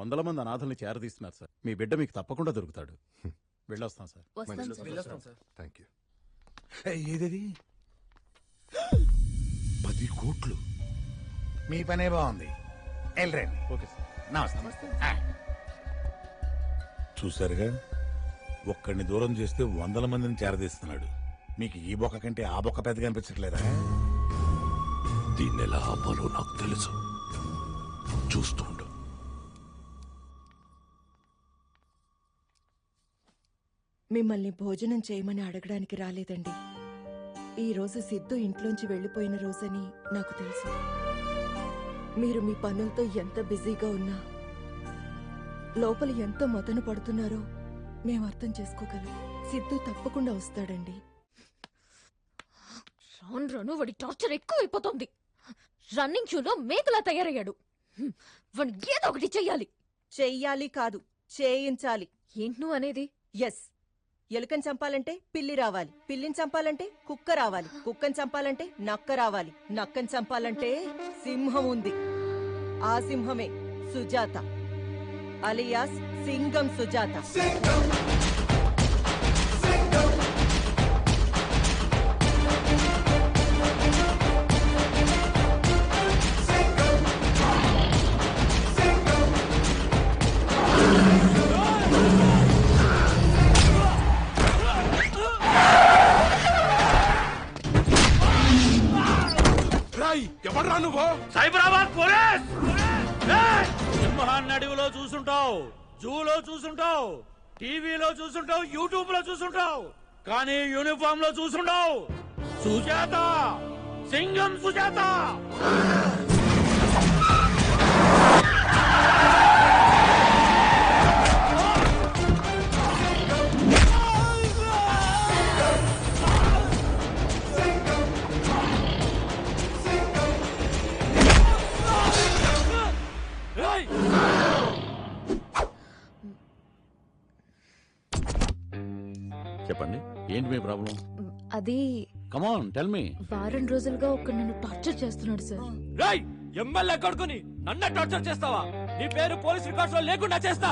వందల మంది అనాథల్ని చేరదీస్తున్నారు సార్. మీ బిడ్డ మీకు తప్పకుండా దొరుకుతాడు. వెళ్ళొస్తాం సార్. Thank you. ఏది 10 కోట్లు? మీ పనే బాగుంది. వెళ్ళండి. Okay sir. నమస్తే. చూసారుగా, ఒక్కడిని దూరం చేస్తే 100 మందిని చేరదీస్తున్నాడు. మీకు ఈ బొక్క కంటే ఆ బొక్క పెద్దగా అనిపించట్లేదా? దీన్ని ఎలా ఆపాలో నాకు తెలుసు. చూస్తూ ఉండు. మిమ్మల్ని భోజనం చేయమని అడగడానికి రాలేదండి. ఈ రోజు సిద్ధు ఇంట్లోంచి వెళ్లిపోయిన రోజని నాకు తెలుసు. మీరు మీ పనులతో ఎంత బిజీగా ఉన్నా లోపల ఎంత మదన పడుతున్నారో మేము అర్థం చేసుకోగలం. సిద్ధు తప్పకుండా వస్తాడండి. రాను రాను వాడి టార్చర్ ఎక్కువైపోతుంది. రన్నింగ్ షూలో మేకలా తయారయ్యాడు. వాడిని ఏదో ఒకటి చెయ్యాలి. చెయ్యాలి కాదు, చేయించాలి. ఏంటి నువ్వు అనేది? ఎస్. ఎలుకని చంపాలంటే పిల్లి రావాలి, పిల్లిని చంపాలంటే కుక్క రావాలి, కుక్కని చంపాలంటే నక్క రావాలి, నక్కని చంపాలంటే సింహం ఉంది. ఆ సింహమే సుజాత, అలియాస్ సింగం సుజాత. ఎవడ్రా నువ్వు? సైబరాబాద్ పోలీస్. సింహాన్ని అడవిలో చూసుంటావు, జూలో చూసుంటావు, టీవీలో చూసుంటావు, యూట్యూబ్ లో చూసుంటావు, కానీ యూనిఫామ్ లో చూసుంటావు. సుజాత, సింగం సుజాత. చెప్పండి, ఏంటి మీ ప్రాబ్లం? అది కమ్ ఆన్ టెల్ మీ. వారం రోజులుగా ఒక నన్ను టార్చర్ చేస్తున్నాడు సార్. రై ఎమ్మెల్యే కొడుకుని నన్ను టార్చర్ చేస్తావా? నీ పేరు పోలీస్ రికార్డ్స్ లో లేకుండా చేస్తా.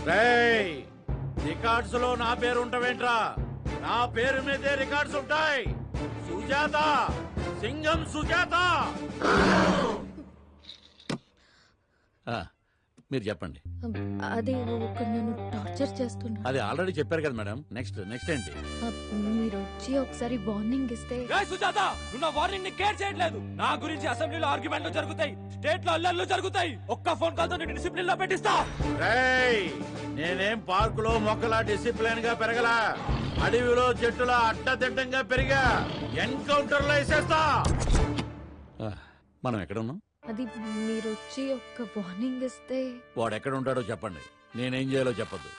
రేయ్, రికార్డ్స్ లో నా పేరు ఉంటావేంట్రా? నా పేరు మీదే రికార్డ్స్ ఉంటాయి. సుజాత, సింగం సుజాత. మీరు చెప్పండి. అది ఒక నన్ను టార్చర్ చేస్తున్నాడు. అది ఆల్రెడీ చెప్పారు కదా మేడం. నెక్స్ట్ ఏంటి? మీరు వచ్చి ఒకసారి వార్నింగ్ ఇస్తే. సుజాత, నువ్వు నా వార్నింగ్ ని కేర్ చేయట్లేదు. నా గురించి అసెంబ్లీలో ఆర్గ్యుమెంట్లు జరుగుతాయి, స్టేట్ లో అల్లర్లు జరుగుతాయి. ఒక్క ఫోన్ కాల్ తో నేను డిసిప్లిన్ లో పెట్టిస్తా. నేనేం పార్క్ లో మొక్కలా డిసిప్లిన్ గా పెరగలా, అడవిలో చెట్టులా అడ్డదిడ్డంగా పెరిగా. ఎన్కౌంటర్ లో వేసేస్తా. మనం ఎక్కడ ఉన్నాం? అది మీరు వచ్చి ఒక వార్నింగ్ ఇస్తే. వాడు ఎక్కడ ఉంటాడో చెప్పండి, నేనేం చేయాలో చెప్పద్దు.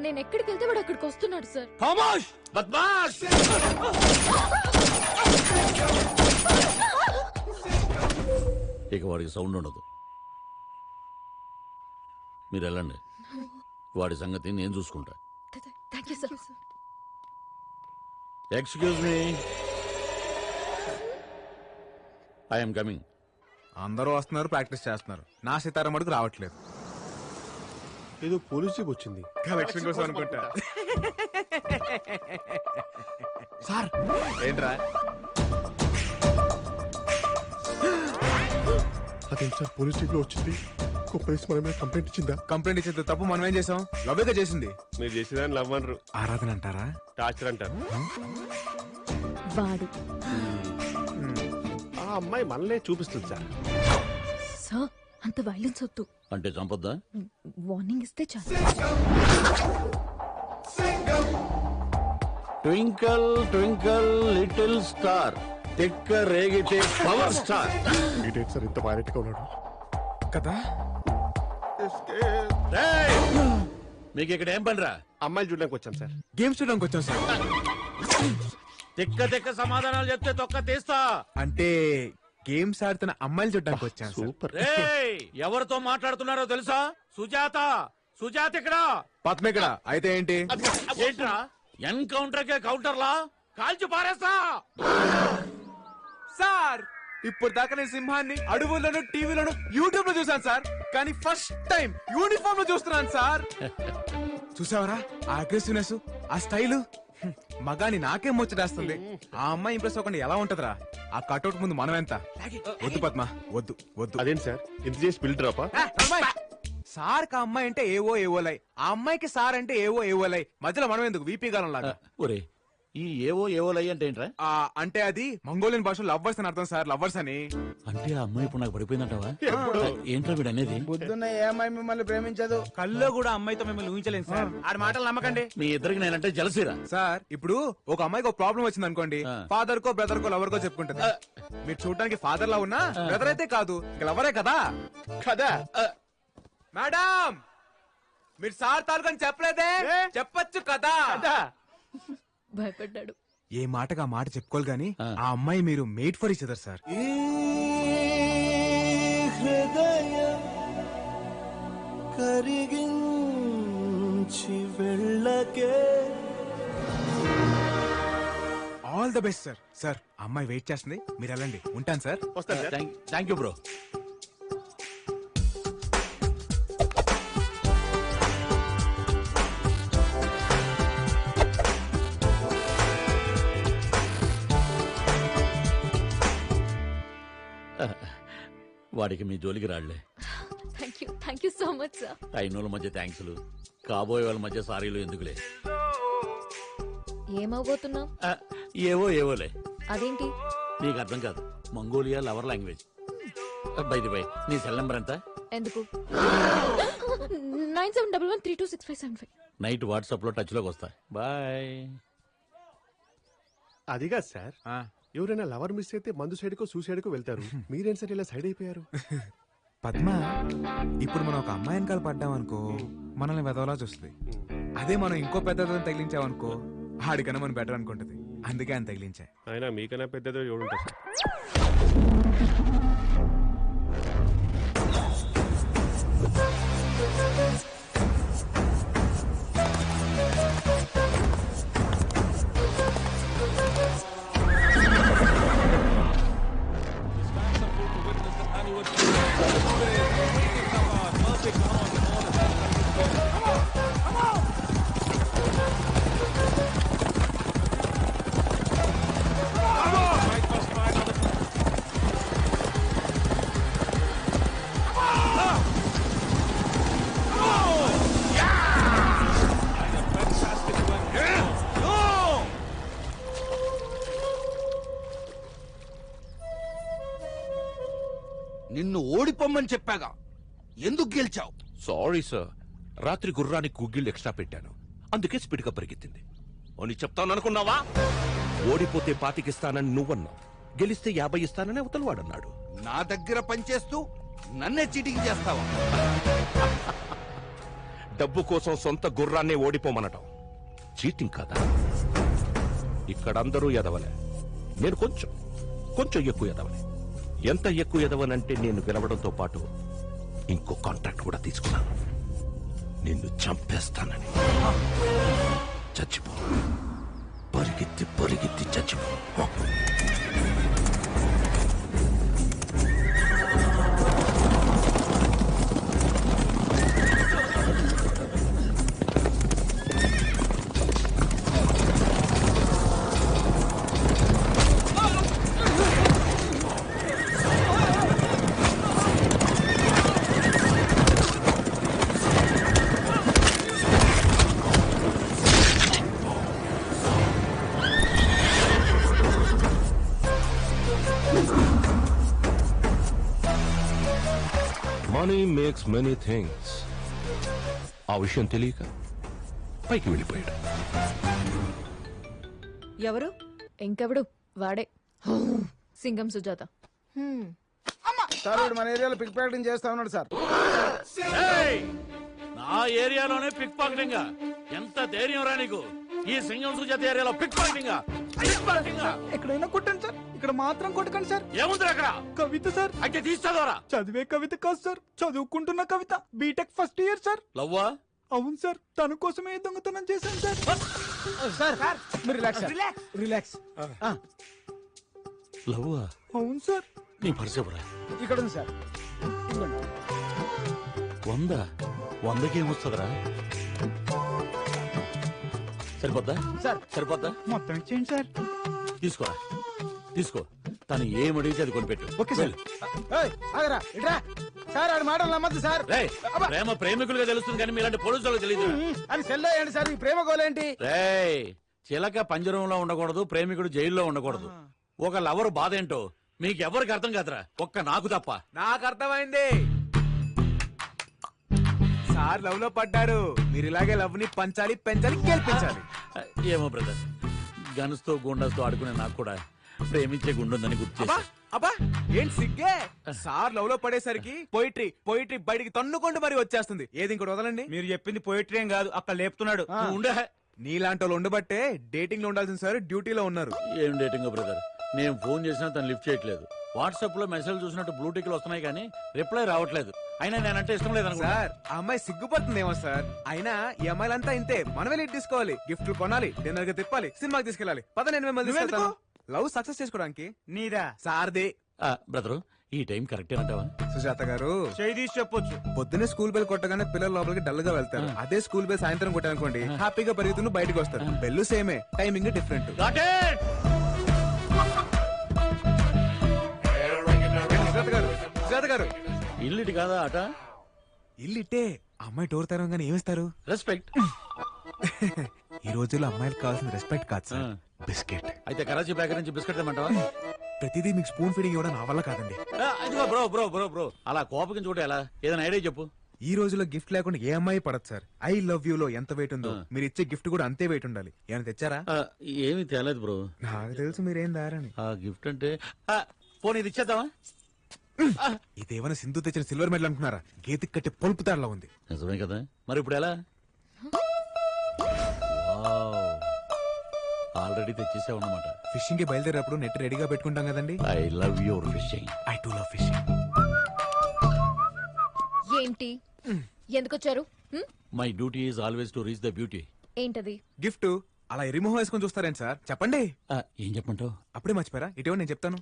నేను ఎక్కడికి వెళ్తే వాడు అక్కడికి వస్తున్నాడు సార్. ఖామోష్ బద్మాష్. ఇక వాడికి సౌండ్ ఉండదు. మీరు వెళ్ళండి, వాడి సంగతి నేను చూసుకుంటా. Thank you sir. Excuse me, I'm coming. అందరూ వస్తున్నారు, ప్రాక్టీస్ చేస్తున్నారు. నా సితారం మటుకు రావట్లేదు. ఏదో పోలీస్ జీప్ వచ్చింది, కలెక్షన్ కోసం అనుకుంటా. సార్ ఏంట్రా? అదేంటి సార్ పోలీస్ జీప్ లో వచ్చింది? పోలీస్ మన మీద కంప్లైంట్ ఇచ్చిందా? కంప్లైంట్ ఇచ్చేది తప్పు మనం ఏం చేసాం? లవ్వేగా చేసింది. మీరు చేసేదాన్ని లవ్ అనరు, ఆరాధన అంటారా? టార్చర్ అంటారు. వాడు ఆ అమ్మాయి మనలే చూపిస్తుంది సార్. సార్, అంత వైలెన్స్ వద్దు. అంటే చంపొద్దా? వార్నింగ్ ఇస్తే చాలు. ట్వింకల్ ట్వింకల్ లిటిల్ స్టార్, తిక్క రేగితే పవర్ స్టార్. ఇదేంటి సార్ ఇంత వైలెంట్ గా ఉన్నాడు కదా? మీకు ఇక్కడ ఏం పనిరా? అమ్మాయిలు చూడడానికి వచ్చాం సార్. గేమ్స్ చూడడానికి వచ్చాం సార్. తిక్క తిక్క సమాధానాలు చెప్తే తొక్క తీస్తా. అంటే గేమ్స్ ఆడుతున్న అమ్మాయిలు చూడడానికి వచ్చాం. సూపర్. ఎవరితో మాట్లాడుతున్నారో తెలుసా? సుజాత, సుజాత ఇక్కడ. పద్మ ఇక్కడ. అయితే ఏంటి? ఏంట్రా ఎన్కౌంటర్ కే కౌంటర్లా కాల్చి పారేస్తా. సార్ ఇప్పుడు దాకా నేను సింహాన్ని అడవుల్లోనూ టీవీలోను యూట్యూబ్ లో చూసాను సార్, కానీ ఫస్ట్ టైం యూనిఫామ్ లో చూస్తున్నాను సార్. చూసావరా ఆ అగ్రెసివ్నెస్, ఆ స్టైల్, మగాని నాకేం ముచ్చటేస్తుంది. ఆ అమ్మాయి ఇంప్రెస్ అవ్వకుండా ఎలా ఉంటదిరా? ఆ కట్అవుట్ ముందు మనం ఎంత? వద్దు పద్మ, వద్దు వద్దు. అదేంటి సార్ ఇంత చేసి బిల్ డ్రాపా? సార్ కా అమ్మాయి అంటే ఏవో ఏవోలై, ఆ అమ్మాయికి సార్ అంటే ఏవో ఏవోలై, మధ్యలో మనం ఎందుకు వీపీ గాలం లాగా? ఒరే ఈ ఏవో ఏవోలయ్యి అంటే ఏంట్రా? అంటే అది మంగోలియన్ భాషలో లవ్వర్స్ అని అర్థం సార్, లవ్వర్స్ అని. అంటే ఆ అమ్మాయి ఇప్పుడు నాకు పడిపోయిందంటావా? ఏంట్రా వీడు అనేది? పొద్దున్న ఏ అమ్మాయి మిమ్మల్ని ప్రేమించదు. కల్లో కూడా అమ్మాయితో మిమ్మల్ని ఊహించలేదు సార్. ఆడి మాటలు నమ్మకండి. మీ ఇద్దరికి నేనంటే జలసిరా. సార్ ఇప్పుడు ఒక అమ్మాయికి ఒక ప్రాబ్లం వచ్చింది అనుకోండి, ఫాదర్ కో బ్రదర్ కో లవర్ కో చెప్పుకుంటుంది. మీరు చూడడానికి ఫాదర్ లా ఉన్నా బ్రదర్ అయితే కాదు, ఇంకా లవరే కదా. కదా మేడం మీరు సార్ తాలూకని చెప్పలేదే, చెప్పొచ్చు కదా. భయపడ్డాడు. ఏ మాటగా మాట చెప్పుకోవాలి గాని ఆ అమ్మాయి మీరు made for each other sir. All the best sir. Sir అమ్మాయి వెయిట్ చేస్తుంది, మీరు వెళ్ళండి. ఉంటాను సార్. వస్తాను సార్. Thank you bro. వాడికి మీ జోలికి రాళ్లే. Thank you so much sir. అయినోళ్ళ మధ్య థ్యాంక్స్లు, కాబోయే వాళ్ళ మధ్య సారీలు ఎందుకులే. ఏమవబోతున్నాం? ఏవో ఏవోలే. అదేంటి? నీకు అర్థం కాదు, మంగోలియా లవర్ లాంగ్వేజ్. బై నీ సెల్ నెంబర్ ఎంత? ఎందుకు? 9711326575. నైట్ వాట్సాప్ లో టచ్ లోకి వస్తా. బాయ్. అదిగా సార్, ఎవరైనా లవర్ మిస్ అయితే మందు సైడ్ కో సూసైడ్ కో వెళ్తారు. మీరేం సార్ ఇలా సైడ్ అయిపోయారు? పద్మ, ఇప్పుడు మనం ఒక అమ్మాయి వెనకాల పడ్డామనుకో మనల్ని వెదవలా చూస్తుంది. అదే మనం ఇంకో పెద్దదని తగిలించామనుకో ఆడికన్నా మనం బెటర్ అనుకుంటది. అందుకే ఆయన తగిలించా. అయినా మీకన్నా పెద్దదో ఎవడుంటారు సార్. నిన్ను ఓడిపోమ్మని చెప్పాగా, ఎందుకు గెలిచావు? సారీ సార్, రాత్రి గుర్రానికి గుగ్గిళ్ళు ఎక్స్ట్రా పెట్టాను, అందుకే స్పీడ్ గా పరిగెత్తింది అని చెప్తాను అనుకున్నావా? ఓడిపోతే 25 ఇస్తానని నువ్వన్నావు, గెలిస్తే 50 ఇస్తానని అవతల వాడన్నాడు. నా దగ్గర పనిచేస్తూ నన్నే చీటింగ్ చేస్తావా? డబ్బు కోసం సొంత గుర్రాన్నే ఓడిపోమనటం చీటింగ్ కాదా? ఇక్కడ అందరూ ఎదవలే, నేను కొంచెం ఎక్కువ ఎదవలే. ఎంత ఎక్కువ ఎదవనంటే నేను గెలవడంతో పాటు ఇంకో కాంట్రాక్ట్ కూడా తీసుకున్నాను, నిన్ను చంపేస్తానని. చచ్చిపో, పరిగెత్తి చచ్చిపో. Money makes many things. ఆ విషయం తెలియక పైకి వెళ్ళిపోయాడు. ఎవరు? ఇంకెవడు? వాడే, సింగం సుజాత. సార్ వీడు మన ఏరియాలో పిక్ ప్యాకెటింగ్ చేస్తా ఉన్నాడు సార్. నా ఏరియాలోనే పిక్ పాకెటింగ్? ఎంత ధైర్యం రా నీకు? ఈ సింగం సుజాత ఏరియాలో పిక్ పాకెటింగ్? ఎక్కడైనా కొట్టండి సార్, ఇక్కడ మాత్రం కొట్టకండి సార్. ఏముంది అక్కడ? కవిత సార్. అయితే తీస్తాదోరా? చదివే కవిత కాదు సార్, చదువుకుంటున్న Kavitha. B Tech first year sir. లవ్వా? అవును సార్, తన కోసమే దొంగతనం చేశాను సార్. సార్ మీరు రిలాక్స్. లవ్వా? అవును సార్, నీ పరిసేపురా ఇక్కడ ఉంది సార్. ఇదిగోండి. 100కి ఏమొస్తుందిరా? సరిపోద్దా సార్ సరిపోద్దా? మొత్తం ఇచ్చేయండి సార్. తీసుకోరా తీసుకో. తను ఏం అడిగితే అది కొనిపెట్టు. Okay sir. ఆగరా ఇట్రా సార్. ఆడి మాటలు నమ్మద్దు సార్. రేయ్, ప్రేమ ప్రేమికులుగా తెలుస్తుంది కానీ మీలాంటి పోలీసులకు తెలియదు. అని సెల్ అయ్యండి సార్. ఈ ప్రేమ గోలేంటి? రేయ్, చిలక పంజరంలో ఉండకూడదు, ప్రేమికుడు జైల్లో ఉండకూడదు. ఒక లవర్ బాధ ఏంటో మీకు ఎవరికి అర్థం కాదురా, ఒక్క నాకు తప్ప. నాకు అర్థమైంది. సార్ లవ్ లో పడ్డారు. మీరు ఇలాగే లవ్ ని పంచాలి, పెంచాలి, గెలిపించాలి. ఏమో బ్రదర్, గన్స్ తో గుండాస్ తో ఆడుకునే నాకు కూడా ప్రేమించే గుండుందని గుర్తు చేశా. అబ్బా ఏంటి సిగ్గే? సార్ లవ్ లో పడేసరికి పోయిట్రీ పోయిట్రీ బయటికి తన్నుకుంటూ మరి వచ్చేస్తుంది. ఏది ఇంకోటి వదలండి. మీరు చెప్పింది పోయిటరీ ఏం కాదు, అక్కడ లేపుతున్నాడు. నువ్వు ఉండే. నీలాంటి వాళ్ళు ఉండబట్టే డేటింగ్ లో ఉండాల్సిన సార్ డ్యూటీలో ఉన్నారు. ఏం డేటింగ్ బ్రదర్? నేను ఫోన్ చేసినా తను లిఫ్ట్ చేయట్లేదు. వాట్సాప్ లో మెసేజ్ చూసినట్టు బ్లూ టిక్లు వస్తున్నాయి కానీ రిప్లై రావట్లేదు. అయినా నేనంటే ఇష్టం లేదు అనుకో. సార్ ఆ అమ్మాయి సిగ్గుపడుతుందేమో సార్. అయినా ఈ అమ్మాయిలంతా ఇంతే. మనమే లీడ్ తీసుకోవాలి, గిఫ్ట్లు కొనాలి, డిన్నర్ గా తిప్పాలి, సినిమాకి తీసుకెళ్ళాలి. పద నేను మిమ్మల్ని తీసుకెళ్తాను. లవ్ సక్సెస్ చేసుకోవడానికి. నీదా సార్దే. బ్రదరు, ఈ టైం కరెక్ట్ అంటావా? సుజాత గారు చేయి తీసి చెప్పొచ్చు. పొద్దున్నే స్కూల్ బెల్ కొట్టగానే పిల్లలు లోపలికి డల్ గా వెళ్తారు. అదే స్కూల్ బెల్ సాయంత్రం కొట్టానుకోండి, హ్యాపీగా పరిగెత్తును బయటకు వస్తారు. బెల్లు సేమే, టైమింగ్ డిఫరెంట్. సుజాత గారు ఇల్లు ఇటు కాదా అట? ఇల్లు ఇట్టే. అమ్మాయి డోర్ తెరవగానే ఏమిస్తారు? రెస్పెక్ట్. ఈ రోజుల్లో అమ్మాయిలకు కావాల్సిన రెస్పెక్ట్ కాదు సార్, బిస్కెట్. అయితే కరాచీ బేకరీ నుంచి బిస్కెట్ తెమ్మంటావా? ప్రతిదీ మీకు స్పూన్ ఫీడింగ్ ఇవ్వడం నా వల్ల కాదండి. ఇదిగో బ్రో బ్రో బ్రో బ్రో, అలా కోపగించుకుంటే ఎలా? ఏదైనా ఐడియా చెప్పు. ఈ రోజుల్లో గిఫ్ట్ లేకుండా ఏ అమ్మాయి పడదు సార్. ఐ లవ్ యూ లో ఎంత వెయిట్ ఉందో మీరు ఇచ్చే గిఫ్ట్ కూడా అంతే వెయిట్ ఉండాలి. ఏమైనా తెచ్చారా? ఏమీ తేలేదు బ్రో. నాకు తెలుసు మీరేం దారని. ఆ గిఫ్ట్ అంటే పోనీ ఇది ఇచ్చేద్దామా? ఇదేమైనా సింధు తెచ్చిన సిల్వర్ మెడల్ అనుకున్నారా? గేతికి కట్టే పొలుపు తాడలా ఉంది. నిజమే కదా, మరి ఇప్పుడు ఎలా? ఆల్రెడీ తెచ్చేసావు అన్నమాట. ఫిషింగ్ కి బయలుదేరేటప్పుడు నెట్ రెడీగా పెట్టుకుంటాం కదండి. I love your fishing. I to love fishing. ఏంటి ఎందుకు వచ్చారు? My duty is always to reach the beauty. ఏంటది? గిఫ్ట్ అలా ఎరిమోహం వేసుకొని చూస్తారేంటి సార్? చెప్పండి. ఏం చెప్పంటావు? అప్పుడే మర్చిపోయారా? ఇటీవల నేను చెప్తాను.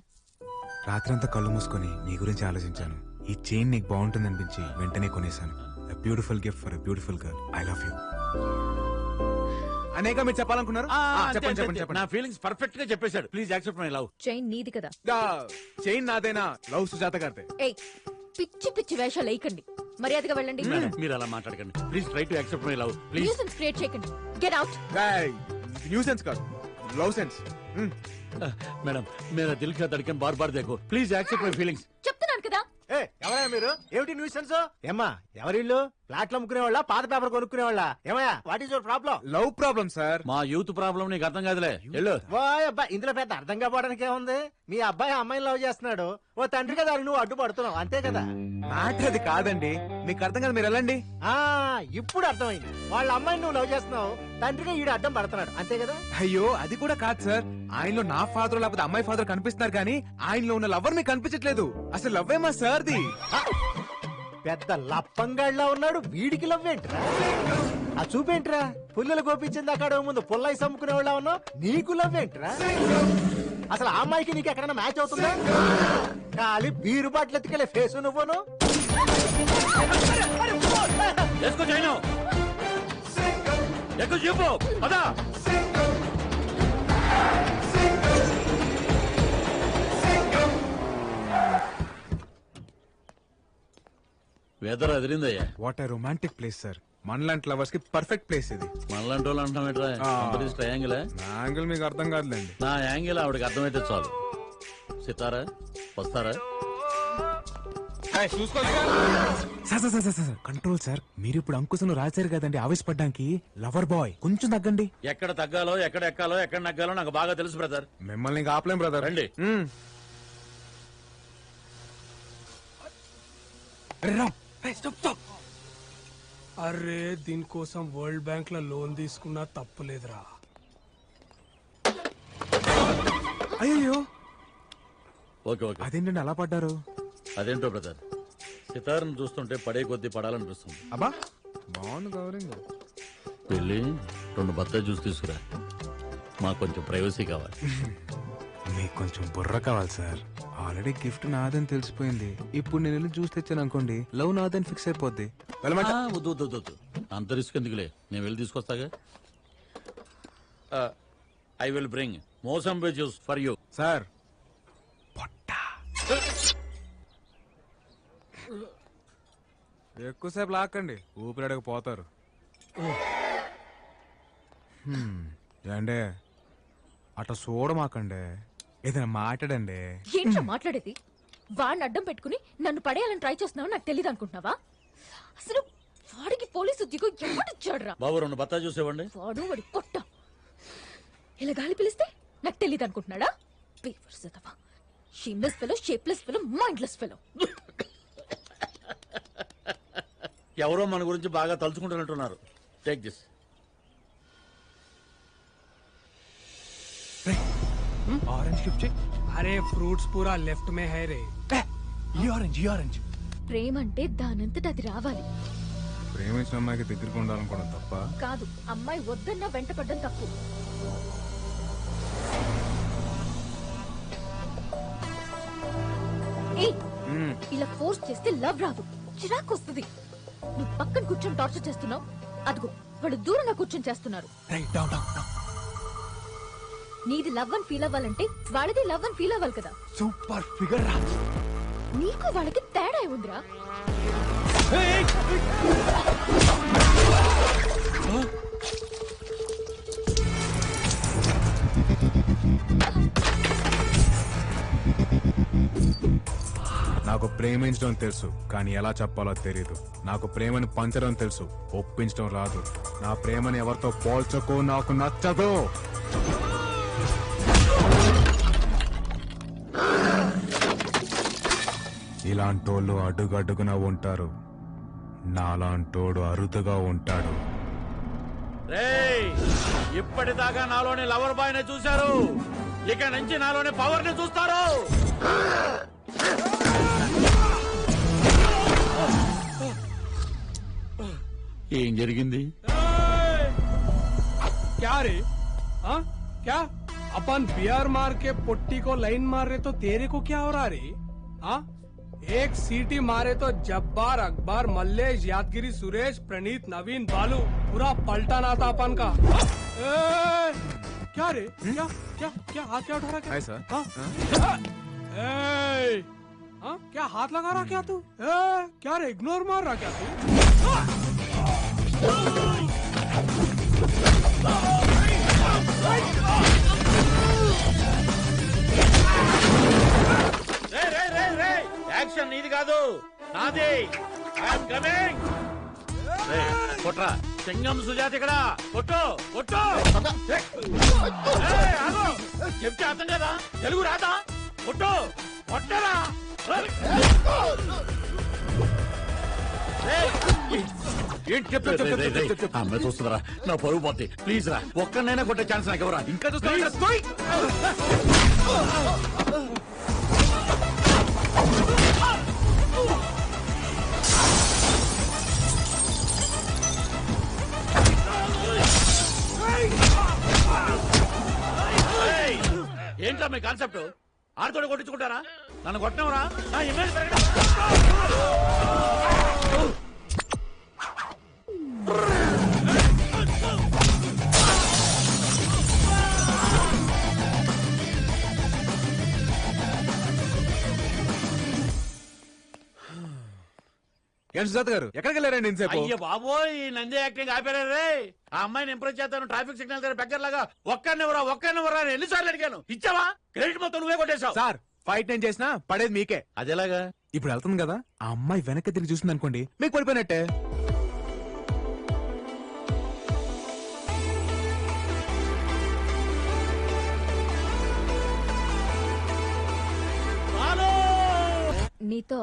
రాత్రంతా కళ్ళు మూసుకొని నీ గురించి ఆలోచించాను. ఈ చైన్ నీకు బాగుంటుంది అనిపించి వెంటనే కొనేశాను. Beautiful gift for beautiful girl. I love you. అనేక మీరు చెప్పాలనుకున్నారు? చెప్పండి చెప్పండి చెప్పండి. నా ఫీలింగ్స్ పర్ఫెక్ట్ గా చెప్పేశాడు. Please accept my love. Chain నీది కదా? చైన్ నాదేనా? లవ్ సుజాత గారిదే. ఏయ్, పిచ్చి పిచ్చి వేషాలు వేయకండి, మర్యాదగా వెళ్ళండి. మీరు అలా మాట్లాడకండి. Please try to accept my love please. Nuisance create చేయకండి. Get out. న్యూ సెన్స్ కాదు, లవ్ సెన్స్. మేడం మేరా దిల్ కా ధడ్కన్ బార్ బార్ దేఖో. Please accept my feelings. చెప్తున్నాను కదా. ఎవరయ్యా మీరు? ఏమిటి న్యూసెన్స్? ఏమ్మా ఎవరిల్లు? ఫ్లాట్లు అమ్ముకునే వాళ్ళ, పాత పేపర్ కొనుక్కునే వాళ్ళ? ఏమయ్యా what is your problem? Love problem sir. మా యూత్ ప్రాబ్లం నీకు అర్థం కాదులే. వెళ్ళు. ఓయ్ అబ్బా, ఇందులో పెద్ద అర్థం కావడానికి ఏముంది? మీ అబ్బాయి అమ్మాయిని లవ్ చేస్తున్నాడు. ఓ తండ్రి కదా నువ్వు అడ్డుపడుతున్నావు, అంతే కదా? మ్యాటర్ అది కాదండి. మీకు అర్థం కాదు, మీరు వెళ్ళండి. ఆ ఇప్పుడు అర్థమైంది. వాళ్ళ అమ్మాయిని నువ్వు లవ్ చేస్తున్నావు, తండ్రిగా ఈడు అడ్డం పడుతున్నాడు, అంతే కదా? అయ్యో అది కూడా కాదు సార్. ఆయనలో నా ఫాదర్ లేకపోతే అమ్మాయి ఫాదర్ కనిపిస్తున్నారు కానీ ఆయనలో ఉన్న లవర్ మీకు కనిపించట్లేదు. అసలు లవ్ ఏమా సార్ది? పెద్ద లప్పంగాళ్ళ ఉన్నాడు, వీడికి లవ్ ఏంట్రా? ఆ చూపేంట్రా? పుల్లలు గోపించింది అక్కడ ముందు పుల్లై సమ్ముకునే వాళ్ళ ఉన్నావు, నీకు లవ్ ఏంట్రా? అసలు ఆ అమ్మాయికి నీకు ఎక్కడన్నా మ్యాచ్ అవుతుందా? ఖాళీ బీరు బాటిల్ ఎత్తుకెళ్ళే ఫేసు నువ్వును. చెప్పు అదా. వెదర్ అదిరిందయ్యా. What a romantic place sir. మనలాంటి లవర్స్ కి పర్ఫెక్ట్ ప్లేస్ ఇది. మనలాంటి వాళ్ళు అంటాం ఎట్రా? ట్రయాంగిల్. నా యాంగిల్ మీకు అర్థం కాదులేండి. నా యాంగిల్ ఆవిడకి అర్థమైతే చాలు. సితారా వస్తారా? Control sir. మీరు ఇప్పుడు అంకుశను రాశారు కదండి ఆవేశపడ్డానికి. లవర్ బాయ్ కొంచెం తగ్గండి. ఎక్కడ తగ్గాలో ఎక్కడ ఎక్కాలో ఎక్కడ నగ్గాలో నాకు బాగా తెలుసు బ్రదర్. మిమ్మల్ని ఇంకా ఆపలేం బ్రదర్. రండి. అరే దీనికోసం వరల్డ్ బ్యాంక్ లో లోన్ తీసుకున్నా తప్పులేదురా. అయ్యో ఓకే ఓకే. అదేంటండి అలా పడ్డారు? అదేంటో బ్రదర్, సితార్ను చూస్తుంటే పడే కొద్దీ పడాలనిపిస్తుంది. అబ్బా బాగుంది కవరింగ్. వెళ్ళి 2 బత్తాయి జ్యూస్ తీసుకురా, మాకు కొంచెం ప్రైవసీ కావాలి. మీకు కొంచెం బుర్ర కావాలి సార్. ఆల్రెడీ గిఫ్ట్ నాదని తెలిసిపోయింది. ఇప్పుడు నేను వెళ్ళి జ్యూస్ తెచ్చాను అనుకోండి, లవ్ నాదని ఫిక్స్ అయిపోద్ది. వెళ్ళమంట. వద్దు వద్దు వద్దు వద్దు. అంత రిస్క్ ఎందుకులే, నేను వెళ్ళి తీసుకొస్తాగా. I will bring mosambi juice for you. Sir ఎక్కువసేపు లాక్కండి, ఊపిరాడక పోతారు. ఏండే అట్లా చూడమాకండే, ఏదైనా మాట్లాడండి. ఏంట్రా మాట్లాడేది? వాడిని అడ్డం పెట్టుకుని నన్ను పడేయాలని ట్రై చేస్తున్నావు నాకు తెలియదు అనుకుంటున్నావా? అసలు వాడికి పోలీసు ఉద్యోగం ఎవరిచ్చాడురా? బాబు 2 బత్తా చూసేవ్వండి. వాడు వాడి పొట్ట ఇలా గాలి పిలిస్తే నాకు తెలియదు అనుకుంటున్నాడా? Shameless fellow, shapeless fellow, mindless fellow. ఎవరో మన గురించి బాగా తలుచుకుంటున్నట్టున్నారు. Take this. ఆరెంజ్ గిఫ్ట్ చెయ్. अरे फ्रूट्स पूरा लेफ्ट में है रे. ఈ ఆరెంజ్ ఈ ఆరెంజ్. ప్రేమ అంటే దానంతట అది రావాలి. ప్రేమించిన అమ్మాయికి దగ్గరికి ఉండాలనుకోవడం తప్ప కాదు, అమ్మాయి వద్దన్నా వెంట పడ్డం తప్పు. ఏయ్, ఇలా ఫోర్స్ చేస్తే లవ్ రాదు, చిరాకు వస్తుంది. నువ్వు పక్కన కూర్చొని టార్చర్ చేస్తున్నావు. అదిగో వాళ్ళు దూరంగా కూర్చొని చేస్తున్నారు. నీది లవ్ అని ఫీల్ అవ్వాలంటే వాళ్ళది లవ్ అని ఫీల్ అవ్వాలి కదా. సూపర్ ఫిగర్ రా. నీకు వాళ్ళకి తేడా ఏముందిరా? నాకు ప్రేమించడం తెలుసు, కానీ ఎలా చెప్పాలో తెలియదు. నాకు ప్రేమని పంచడం తెలుసు, ఒప్పించడం రాదు. నా ప్రేమని ఎవరితో పోల్చకు, నాకు నచ్చదు. ఇలాంటోళ్ళు అడుగడుగున ఉంటారు, నాలాంటోడు అరుదుగా ఉంటాడు. రేయ్, ఇప్పటిదాకా నాలోని లవర్ బాయ్ ని చూశారు, ఇక నుంచి నాలోని పవర్ ని చూస్తారు. ఏం జరిగింది? क्या रे? हाँ क्या? अपन बियर मार के पुट्टी को लाइन मार रहे तो तेरे को क्या हो रहा रे? हाँ, एक सीटी मारे तो जब्बार, अकबर, मल्लेश, यादगिरी, सुरेश, प्रणीत, नवीन, बालू पूरा पलटाना था अपन का. क्या रे? क्या क्या क्या हाथ क्या उठा रहा? Hi sir. हाँ, क्या हाथ लगा रहा क्या तू? क्या रे, इग्नोर मार रहा क्या तू? యాక్షన్ నీది కాదు, నాది. I'm coming. కొట్రా, సింగం సుజాత ఇక్కడ. కొట్టు కొట్టు. చెప్తే అర్థం కదా, తెలుగు రాదా? కొట్టు కొట్టరా. అమ్మాయి చూస్తుందిరా, నా పరుగు పోతే. ప్లీజ్ రా, ఒక్కనైనా కొట్టే ఛాన్స్ నాకు ఎవరా? ఇంకా చూస్తా. ఏంట్రా మీ కాన్సెప్ట్? ఆడతోడు కొట్టించుకుంటారా? నన్ను కొట్టనవరా? నా ఇమేజ్ సుజాత గారు ఎక్కడికి వెళ్ళారండి ఇంతసేపు? అయ్యో బాబోయ్, ఈ నంది యాక్టింగ్ ఆపారా రే? ఆ అమ్మాయిని ఇంప్రెస్ చేస్తాను ట్రాఫిక్ సిగ్నల్ దగ్గర బెగ్గర్లాగా ఒక్కరినివరా అని ఎన్నిసార్లు అడిగాను. ఇచ్చావా? క్రెడిట్ మొత్తం నువ్వే కొట్టేశావు. సార్, ఫైట్ నేను చేసినా పడేది మీకే. అదేలాగా? ఇప్పుడు వెళ్తుంది కదా, ఆ అమ్మాయి వెనక్కి తిరిగి చూసింది అనుకోండి, మీకు పడిపోయినట్టే. నీతో